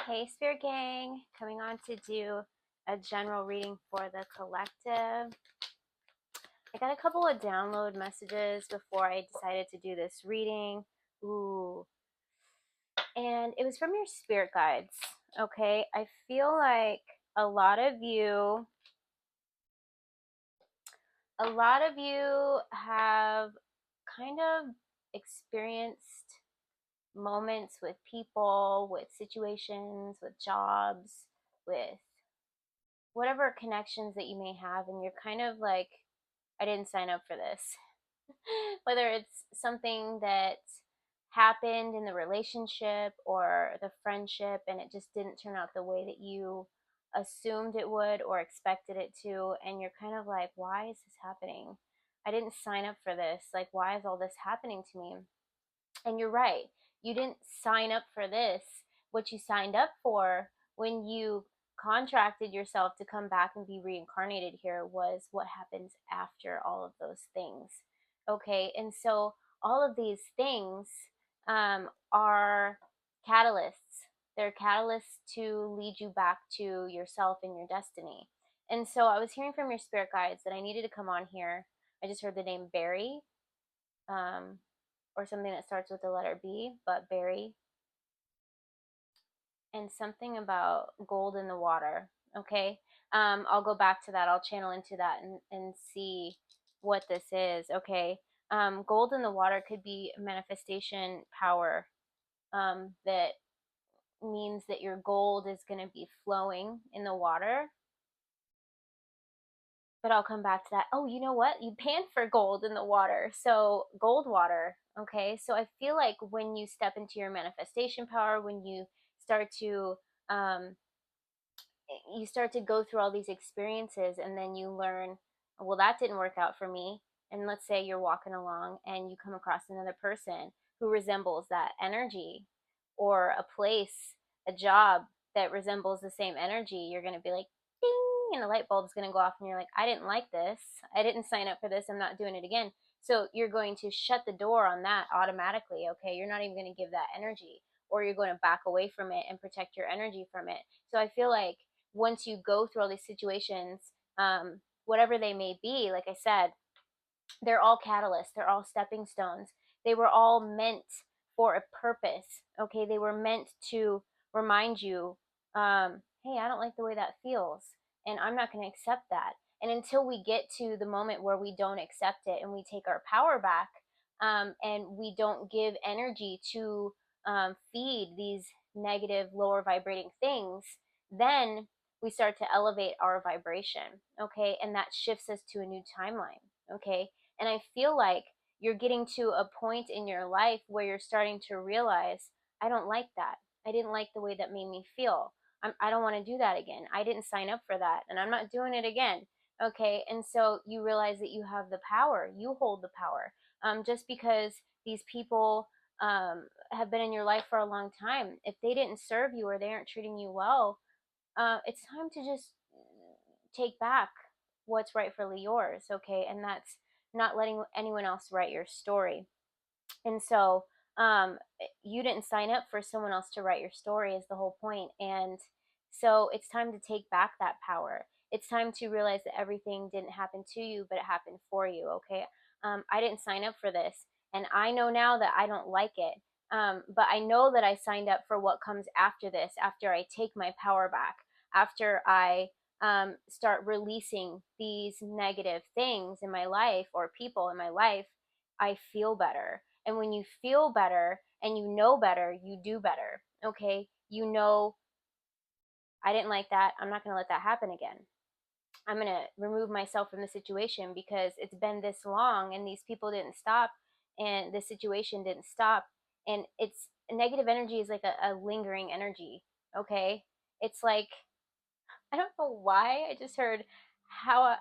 Hey Spirit Gang, coming on to do a general reading for the collective. I got a couple of download messages before I decided to do this reading. And it was from your spirit guides. Okay, I feel like a lot of you have kind of experienced moments with people, with situations, with jobs, with whatever connections that you may have, and you're kind of like, I didn't sign up for this. Whether it's something that happened in the relationship or the friendship and it just didn't turn out the way that you assumed it would or expected it to, and you're kind of like, why is this happening? I didn't sign up for this. Like, why is all this happening to me? And you're right. You didn't sign up for this. What you signed up for when you contracted yourself to come back and be reincarnated here was what happens after all of those things. Okay, and so all of these things are catalysts. They're catalysts to lead you back to yourself and your destiny. And so I was hearing from your spirit guides that I needed to come on here. I just heard the name Barry. Or something that starts with the letter B, but berry, and something about gold in the water. Okay, I'll go back to that. I'll channel into that and see what this is. Okay, gold in the water could be manifestation power. That means that your gold is going to be flowing in the water. But I'll come back to that. Oh, you know what? You panned for gold in the water. So gold water. Okay. So I feel like when you step into your manifestation power, when you start to go through all these experiences, and then you learn, well, that didn't work out for me. And let's say you're walking along and you come across another person who resembles that energy, or a place, a job that resembles the same energy. You're going to be like, ding, and a light bulb's going to go off, and you're like, I didn't like this. I didn't sign up for this. I'm not doing it again. So you're going to shut the door on that automatically. Okay, you're not even going to give that energy, or you're going to back away from it and protect your energy from it. So I feel like once you go through all these situations, whatever they may be, like I said, they're all catalysts. They're all stepping stones. They were all meant for a purpose. Okay, they were meant to remind you, hey, I don't like the way that feels, and I'm not going to accept that. And until we get to the moment where we don't accept it and we take our power back, and we don't give energy to feed these negative, lower vibrating things, then we start to elevate our vibration. Okay, and that shifts us to a new timeline. Okay, and I feel like you're getting to a point in your life where you're starting to realize, I don't like that. I didn't like the way that made me feel. I don't want to do that again. I didn't sign up for that, and I'm not doing it again. Okay, and so you realize that you have the power. You hold the power. Just because these people have been in your life for a long time, if they didn't serve you or they aren't treating you well, it's time to just take back what's rightfully yours. Okay, and that's not letting anyone else write your story. And so you didn't sign up for someone else to write your story, is the whole point. And so it's time to take back that power. It's time to realize that everything didn't happen to you, but it happened for you. Okay, I didn't sign up for this, and I know now that I don't like it. But I know that I signed up for what comes after this, after I take my power back, after I start releasing these negative things in my life or people in my life. I feel better. And when you feel better and you know better, you do better. Okay, you know, I didn't like that. I'm not going to let that happen again. I'm going to remove myself from the situation because it's been this long and these people didn't stop and the situation didn't stop. And it's negative energy is like a lingering energy. Okay, it's like, I don't know why. I just heard how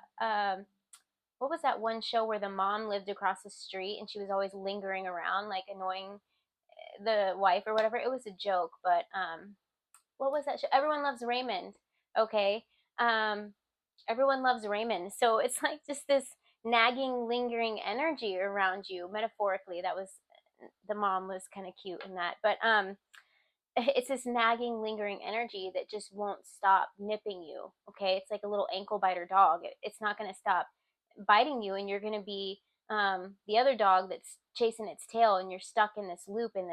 what was that one show where the mom lived across the street and she was always lingering around, like annoying the wife or whatever. It was a joke, but what was that show? Everyone Loves Raymond. Okay, Everyone Loves Raymond. So it's like just this nagging, lingering energy around you. Metaphorically, that was, the mom was kind of cute in that, but it's this nagging, lingering energy that just won't stop nipping you. Okay, it's like a little ankle biter dog. It's not going to stop biting you, and you're going to be the other dog that's chasing its tail, and you're stuck in this loop, in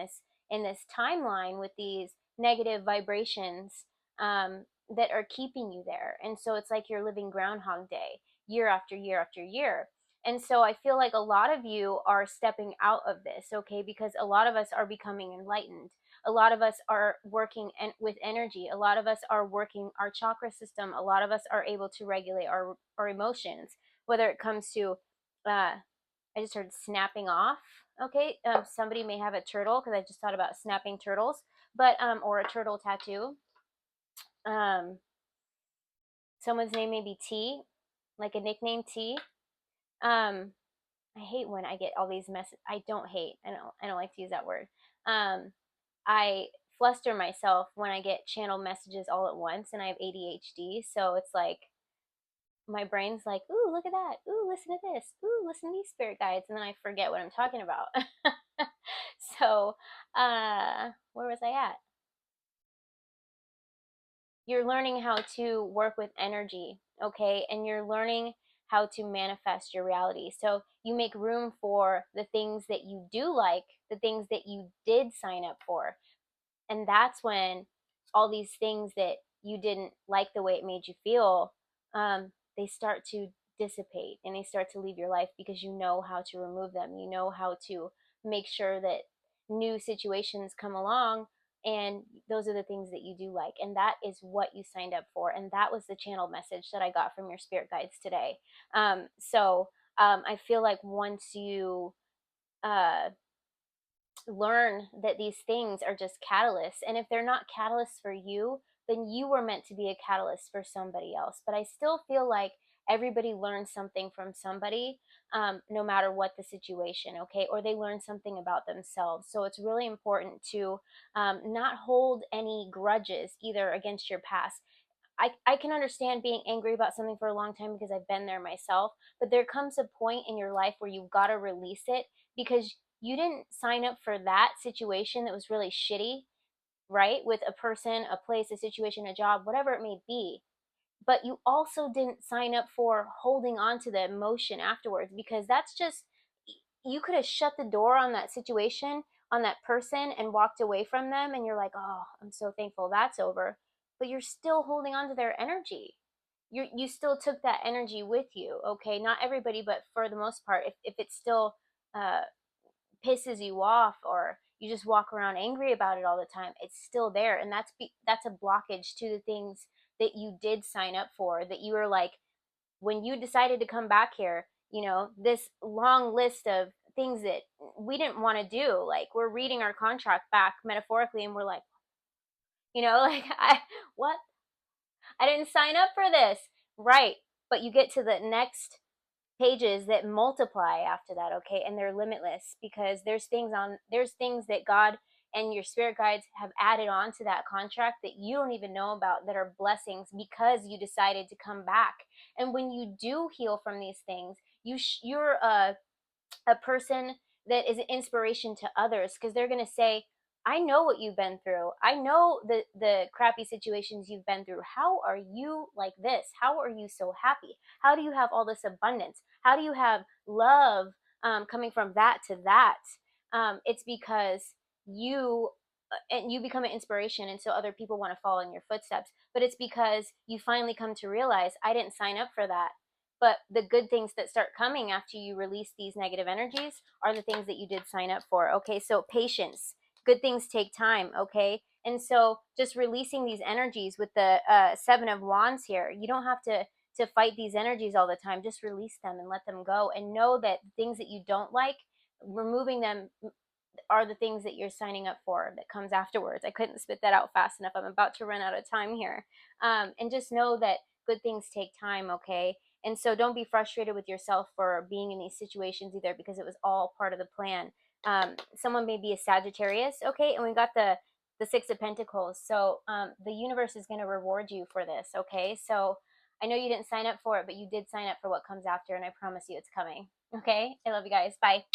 this timeline with these negative vibrations that are keeping you there. And so it's like you're living Groundhog Day year after year after year. And so I feel like a lot of you are stepping out of this, okay, because a lot of us are becoming enlightened. A lot of us are working with energy. A lot of us are working our chakra system. A lot of us are able to regulate our emotions, whether it comes to, I just heard snapping off. Okay, somebody may have a turtle, because I just thought about snapping turtles, but or a turtle tattoo. Someone's name may be T, like a nickname T. I hate when I get all these messages. I don't hate. I don't like to use that word. I fluster myself when I get channeled messages all at once, and I have ADHD, so it's like my brain's like, ooh, look at that. Ooh, listen to this. Ooh, listen to these spirit guides, and then I forget what I'm talking about. So, where was I at? You're learning how to work with energy, okay? And you're learning how to manifest your reality. So you make room for the things that you do like, the things that you did sign up for. And that's when all these things that you didn't like the way it made you feel, they start to dissipate, and they start to leave your life, because you know how to remove them. You know how to make sure that new situations come along, and those are the things that you do like, and that is what you signed up for. And that was the channel message that I got from your spirit guides today. I feel like once you learn that these things are just catalysts, and if they're not catalysts for you, then you were meant to be a catalyst for somebody else. But I still feel like everybody learns something from somebody, no matter what the situation, okay? Or they learn something about themselves. So it's really important to not hold any grudges either against your past. I can understand being angry about something for a long time, because I've been there myself, but there comes a point in your life where you've got to release it, because you didn't sign up for that situation that was really shitty, right? With a person, a place, a situation, a job, whatever it may be. But you also didn't sign up for holding on to the emotion afterwards, because that's just, you could have shut the door on that situation, on that person, and walked away from them, and you're like, oh, I'm so thankful that's over. But you're still holding on to their energy. You still took that energy with you, okay? Not everybody, but for the most part, if it still pisses you off, or you just walk around angry about it all the time, it's still there. And that's a blockage to the things that you did sign up for, that you were like, when you decided to come back here, this long list of things that we didn't want to do. Like, we're reading our contract back metaphorically, and we're like, like, what? I didn't sign up for this. Right. But you get to the next pages that multiply after that, okay? And they're limitless, because there's things that God and your spirit guides have added on to that contract that you don't even know about, that are blessings, because you decided to come back. And when you do heal from these things, you're a person that is an inspiration to others, because they're going to say, I know what you've been through. I know the crappy situations you've been through. How are you like this? How are you so happy? How do you have all this abundance? How do you have love coming from that to that? It's because you and you become an inspiration, and so other people want to follow in your footsteps. But it's because you finally come to realize, I didn't sign up for that. But the good things that start coming after you release these negative energies are the things that you did sign up for. Okay, so patience. Good things take time, okay? And so just releasing these energies with the Seven of Wands here, you don't have to fight these energies all the time. Just release them and let them go. And know that the things that you don't like, removing them are the things that you're signing up for that comes afterwards. I couldn't spit that out fast enough. I'm about to run out of time here. And just know that good things take time, okay? And so don't be frustrated with yourself for being in these situations either, because it was all part of the plan. Someone may be a Sagittarius, okay? And we got the Six of Pentacles. So the universe is going to reward you for this, okay? So I know you didn't sign up for it, but you did sign up for what comes after, and I promise you it's coming, okay? I love you guys. Bye.